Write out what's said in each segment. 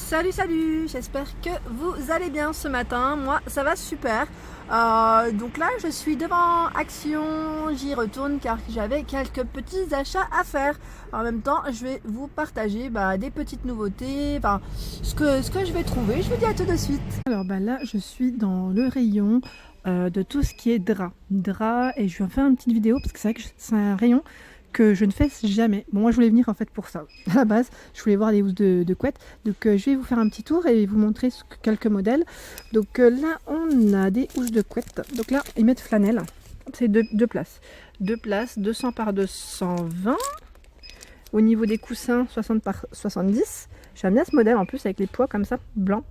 Salut, j'espère que vous allez bien ce matin. Moi, ça va super. Donc là, je suis devant Action, j'y retourne car j'avais quelques petits achats à faire. En même temps, je vais vous partager des petites nouveautés, ce que je vais trouver. Je vous dis à tout de suite. Alors là, je suis dans le rayon de tout ce qui est drap, et je vais faire une petite vidéo parce que c'est vrai que c'est un rayon que je ne fais jamais. Bon, moi je voulais venir en fait pour ça. À la base, je voulais voir les housses de couette. Donc je vais vous faire un petit tour et vous montrer quelques modèles. Donc là, on a des housses de couette. Donc là, ils mettent flanelle. C'est deux places. 200 par 220. Au niveau des coussins, 60 par 70. J'aime bien ce modèle en plus avec les poids comme ça, blanc.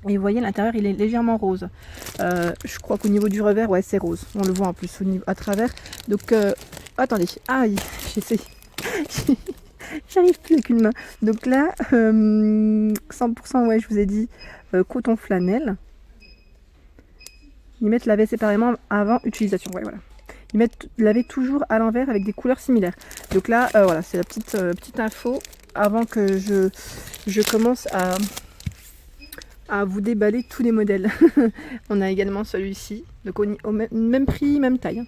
Et vous voyez, l'intérieur, il est légèrement rose. Je crois qu'au niveau du revers, ouais, c'est rose. On le voit en plus à travers. Donc, attendez. Aïe, j'essaie. J'arrive plus avec une main. Donc là, 100%, ouais, je vous ai dit, coton flanelle. Ils mettent laver séparément avant utilisation. Ouais, voilà. Ils mettent laver toujours à l'envers avec des couleurs similaires. Donc là, voilà, c'est la petite info avant que je commence à vous déballer tous les modèles. On a également celui-ci, donc au même prix, même taille.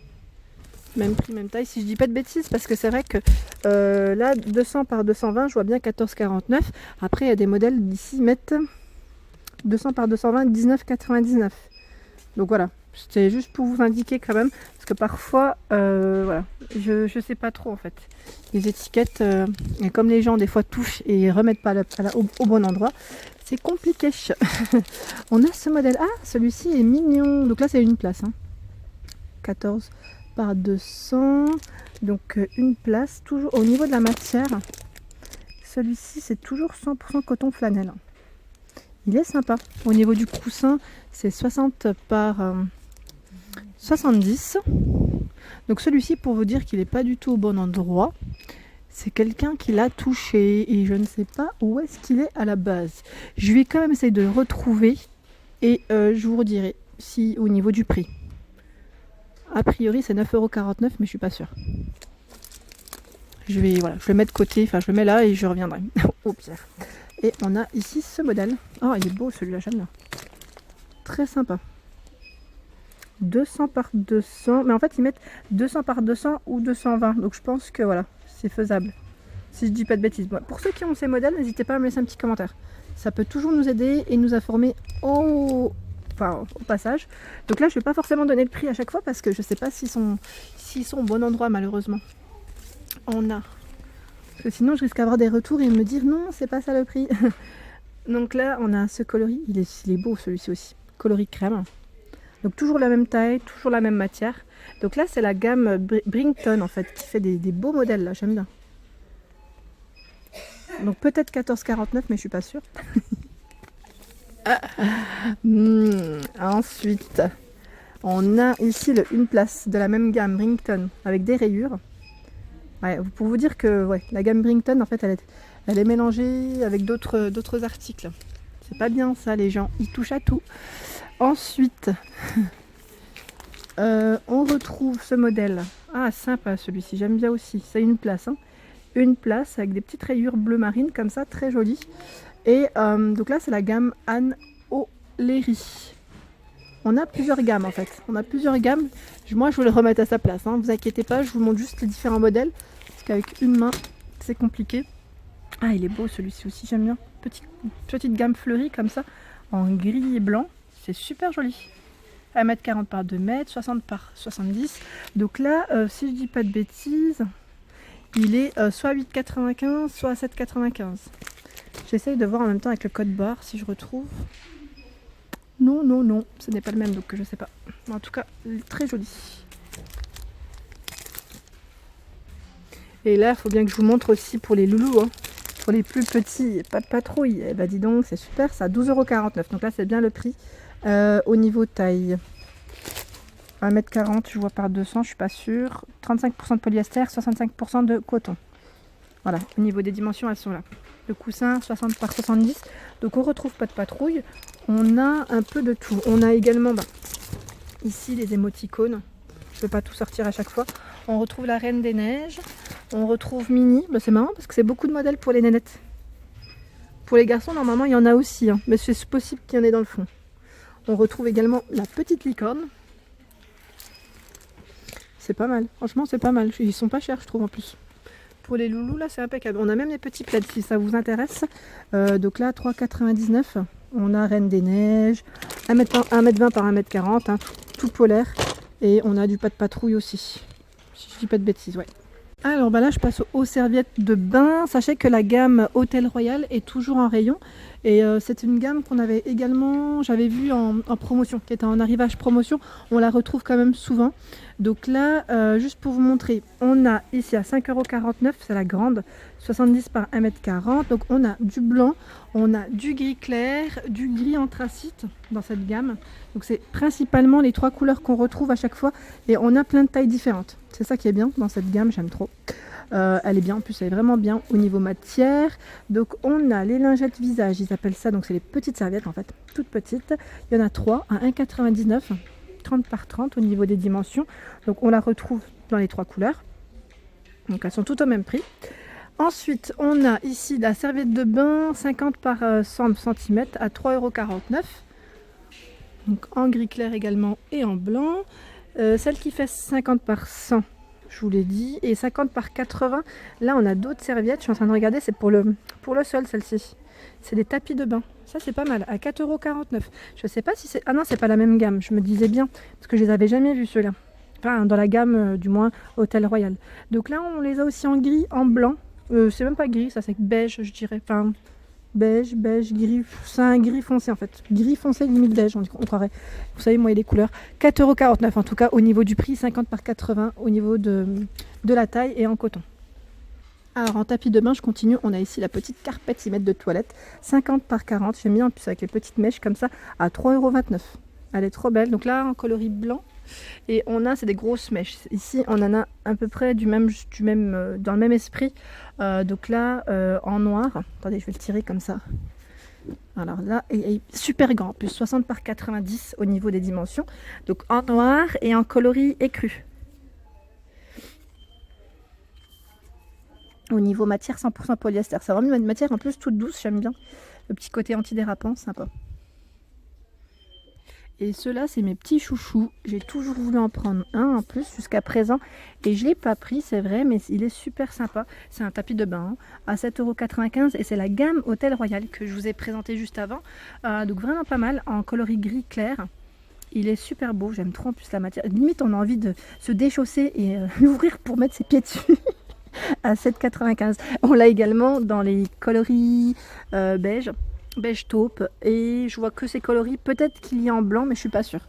Même prix, même taille, si je dis pas de bêtises, parce que c'est vrai que là, 200 par 220, je vois bien 14,49. Après, il y a des modèles d'ici mettent 200 par 220, 19,99. Donc voilà, c'était juste pour vous indiquer quand même, parce que parfois, voilà, je sais pas trop en fait. Les étiquettes, et comme les gens des fois touchent et remettent pas au bon endroit, c'est compliqué. On a ce modèle. Ah, celui-ci est mignon. Donc là, c'est une place. 14 par 200. Donc une place. Toujours au niveau de la matière. Celui-ci, c'est toujours 100% coton flanelle. Il est sympa. Au niveau du coussin, c'est 60 par 70. Donc celui-ci, pour vous dire qu'il n'est pas du tout au bon endroit, c'est quelqu'un qui l'a touché et je ne sais pas où est-ce qu'il est à la base. Je vais quand même essayer de le retrouver et je vous redirai si au niveau du prix. A priori c'est 9,49 €, mais je suis pas sûre. Je le mets de côté, enfin je le mets là et je reviendrai au pire. Et on a ici ce modèle. Oh, il est beau celui-là, j'aime bien. Très sympa. 200 par 200, mais en fait ils mettent 200 par 200 ou 220, donc je pense que voilà, c'est faisable. Si je dis pas de bêtises. Bon, pour ceux qui ont ces modèles, n'hésitez pas à me laisser un petit commentaire. Ça peut toujours nous aider et nous informer au passage. Donc là, je vais pas forcément donner le prix à chaque fois parce que je sais pas s'ils sont au bon endroit malheureusement. On a. Parce que sinon, je risque d'avoir des retours et me dire non, c'est pas ça le prix. Donc là, on a ce coloris. Il est beau celui-ci aussi. Coloris crème. Donc toujours la même taille, toujours la même matière. Donc là, c'est la gamme Brington en fait qui fait des beaux modèles là. J'aime bien. Donc peut-être 14,49, mais je suis pas sûre. Ensuite, on a ici une place de la même gamme Brington avec des rayures. Ouais, pour vous dire que ouais, la gamme Brington, en fait, elle est mélangée avec d'autres articles. C'est pas bien ça, les gens. Ils touchent à tout. Ensuite, on retrouve ce modèle. Ah, sympa celui-ci, j'aime bien aussi. C'est une place. Une place avec des petites rayures bleu marine comme ça, très jolie. Et donc là, c'est la gamme Anne O'Leary. On a plusieurs gammes en fait. On a plusieurs gammes. Moi, je vais le remettre à sa place. Vous inquiétez pas, je vous montre juste les différents modèles. Parce qu'avec une main, c'est compliqué. Ah, il est beau celui-ci aussi, j'aime bien. Petite gamme fleurie comme ça, en gris et blanc. C'est super joli. 1,40 m par 2 m, 60 par 70. Donc là, si je dis pas de bêtises, il est soit 8,95, soit 7,95. J'essaye de voir en même temps avec le code barre si je retrouve. Non, ce n'est pas le même, donc je sais pas. Mais en tout cas, il est très joli. Et là, il faut bien que je vous montre aussi pour les loulous, pour les plus petits, pas de patrouille. Eh ben dis donc, c'est super, ça, 12,49 €. Donc là, c'est bien le prix. Au niveau taille, 1,40 m, je vois par 200, je suis pas sûre. 35% de polyester, 65% de coton. Voilà, au niveau des dimensions, elles sont là. Le coussin, 60 par 70. Donc on retrouve pas de patrouille. On a un peu de tout. On a également ici les émoticônes. Je ne vais pas tout sortir à chaque fois. On retrouve la Reine des Neiges. On retrouve Mini. C'est marrant parce que c'est beaucoup de modèles pour les nénettes. Pour les garçons, normalement, il y en a aussi, hein, mais c'est possible qu'il y en ait dans le fond. On retrouve également la petite licorne. C'est pas mal, franchement c'est pas mal. Ils sont pas chers je trouve en plus. Pour les loulous là c'est impeccable. On a même les petits plaids si ça vous intéresse. Donc là 3,99 €. On a Reine des Neiges, 1,20 m par 1,40 m, hein, tout polaire. Et on a du pas de patrouille aussi. Si je dis pas de bêtises, ouais. Alors bah là je passe aux serviettes de bain. Sachez que la gamme Hôtel Royal est toujours en rayon. Et c'est une gamme qu'on avait également, j'avais vu en promotion, qui était en arrivage promotion. On la retrouve quand même souvent. Donc là, juste pour vous montrer, on a ici à 5,49 €, c'est la grande, 70 par 1,40 m. Donc on a du blanc, on a du gris clair, du gris anthracite dans cette gamme. Donc c'est principalement les 3 couleurs qu'on retrouve à chaque fois. Et on a plein de tailles différentes. C'est ça qui est bien dans cette gamme, j'aime trop. Elle est bien, en plus elle est vraiment bien au niveau matière. Donc on a les lingettes visage, ils appellent ça, donc c'est les petites serviettes en fait, toutes petites. Il y en a 3 à 1,99 €, 30 par 30 au niveau des dimensions. Donc on la retrouve dans les 3 couleurs. Donc elles sont toutes au même prix. Ensuite on a ici la serviette de bain 50 par 100 cm à 3,49 €. Donc en gris clair également et en blanc. Celle qui fait 50 par 100, je vous l'ai dit, et 50 par 80. Là on a d'autres serviettes, je suis en train de regarder, c'est pour le sol celle-ci. C'est des tapis de bain, ça c'est pas mal, à 4,49 €. Je sais pas si c'est... Ah non, c'est pas la même gamme, je me disais bien, parce que je les avais jamais vus ceux-là. Enfin dans la gamme du moins Hôtel Royal. Donc là on les a aussi en gris, en blanc. C'est même pas gris, ça c'est beige je dirais. Enfin beige, gris, c'est un gris foncé en fait. Gris foncé limite beige, on croirait. Vous savez, moi il y a les couleurs. 4,49 € en tout cas au niveau du prix, 50 par 80 au niveau de la taille et en coton. Alors en tapis de bain, je continue. On a ici la petite carpette 6 mètres de toilette, 50 par 40. J'aime bien en plus avec les petites mèches comme ça, à 3,29 €. Elle est trop belle. Donc là, en coloris blanc. Et on a, c'est des grosses mèches. Ici, on en a à peu près dans le même esprit. Donc là, en noir. Attendez, je vais le tirer comme ça. Alors là, il est super grand, plus 60 par 90 au niveau des dimensions. Donc en noir et en coloris écru. Au niveau matière 100% polyester. C'est vraiment une matière en plus toute douce, j'aime bien. Le petit côté antidérapant, sympa. Et ceux-là, c'est mes petits chouchous. J'ai toujours voulu en prendre un en plus jusqu'à présent. Et je ne l'ai pas pris, c'est vrai, mais il est super sympa. C'est un tapis de bain à 7,95 € et c'est la gamme Hôtel Royal que je vous ai présenté juste avant. Donc vraiment pas mal, en coloris gris clair. Il est super beau, j'aime trop en plus la matière. Limite, on a envie de se déchausser et l'ouvrir pour mettre ses pieds dessus. À 7,95 €. On l'a également dans les coloris beige taupe, et je vois que ces coloris, peut-être qu'il y a en blanc mais je suis pas sûre.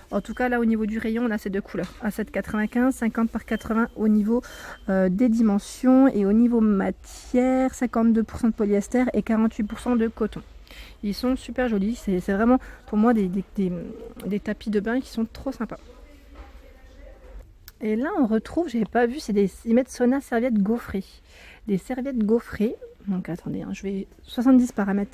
En tout cas là au niveau du rayon on a ces deux couleurs à 7,95 €, 50 par 80 au niveau des dimensions, et au niveau matière 52% de polyester et 48% de coton. Ils sont super jolis, c'est vraiment pour moi des tapis de bain qui sont trop sympas. Et là on retrouve, j'avais pas vu, ils mettent Sona serviettes gaufrées. Des serviettes gaufrées. Donc attendez, hein, je vais 70 par 1,40 m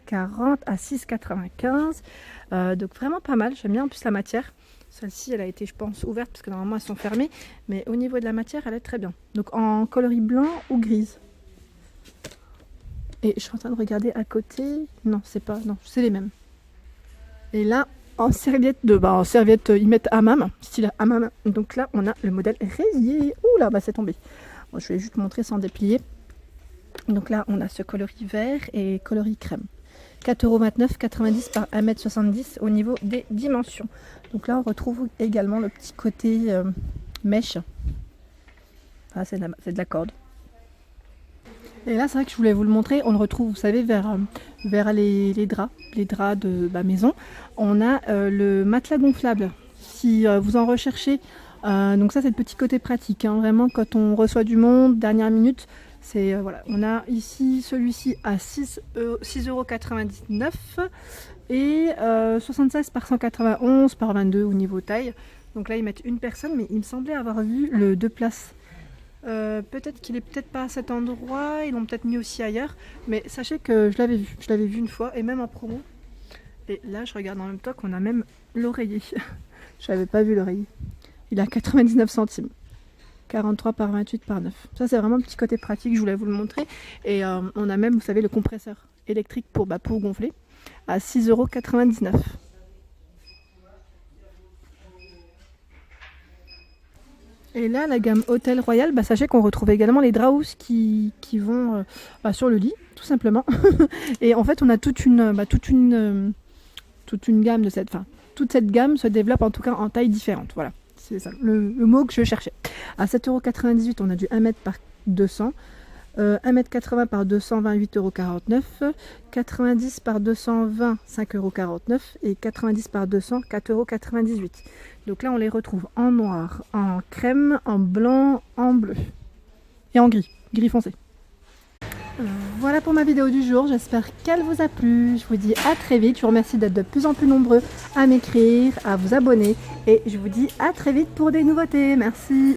à 6,95 €. Donc vraiment pas mal, j'aime bien en plus la matière. Celle-ci elle a été je pense ouverte parce que normalement elles sont fermées. Mais au niveau de la matière elle est très bien. Donc en coloris blanc ou grise. Et je suis en train de regarder à côté. Non, c'est les mêmes. Et là en serviette ils mettent hammam, style hammam. Donc là on a le modèle rayé. Ouh là, bah c'est tombé. Bon, je vais juste montrer sans déplier. Donc là on a ce coloris vert et coloris crème. 4,29 €, 90 par 1,70 m au niveau des dimensions. Donc là on retrouve également le petit côté mèche. Ah, c'est de la corde. Et là c'est vrai que je voulais vous le montrer, on le retrouve vous savez vers les draps de maison. On a le matelas gonflable si vous en recherchez. Donc ça c'est le petit côté pratique, hein, vraiment quand on reçoit du monde, dernière minute. C'est voilà, on a ici celui-ci à 6,99 € et 76 par 191 par 22 au niveau taille. Donc là ils mettent une personne, mais il me semblait avoir vu le 2 places. Peut-être qu'il est peut-être pas à cet endroit, ils l'ont peut-être mis aussi ailleurs, mais sachez que je l'avais vu une fois et même en promo. Et là je regarde en même temps qu'on a même l'oreiller. Je n'avais pas vu l'oreiller. Il est à 99 centimes. 43 par 28 par 9. Ça c'est vraiment un petit côté pratique, je voulais vous le montrer. Et on a même, vous savez, le compresseur électrique pour gonfler à 6,99 €. Et là, la gamme Hôtel Royal, sachez qu'on retrouve également les draps qui vont sur le lit, tout simplement. Et en fait, on a toute une gamme de toute cette gamme se développe en tout cas en taille différente. Voilà, c'est ça le mot que je cherchais. À 7,98 €, on a du 1 m par 200, 1,80 m par 200, 28,49 €, 90 par 220, 5,49 € et 90 par 200, 4,98 €. Donc là, on les retrouve en noir, en crème, en blanc, en bleu et en gris foncé. Voilà pour ma vidéo du jour, j'espère qu'elle vous a plu. Je vous dis à très vite, je vous remercie d'être de plus en plus nombreux à m'écrire, à vous abonner et je vous dis à très vite pour des nouveautés. Merci.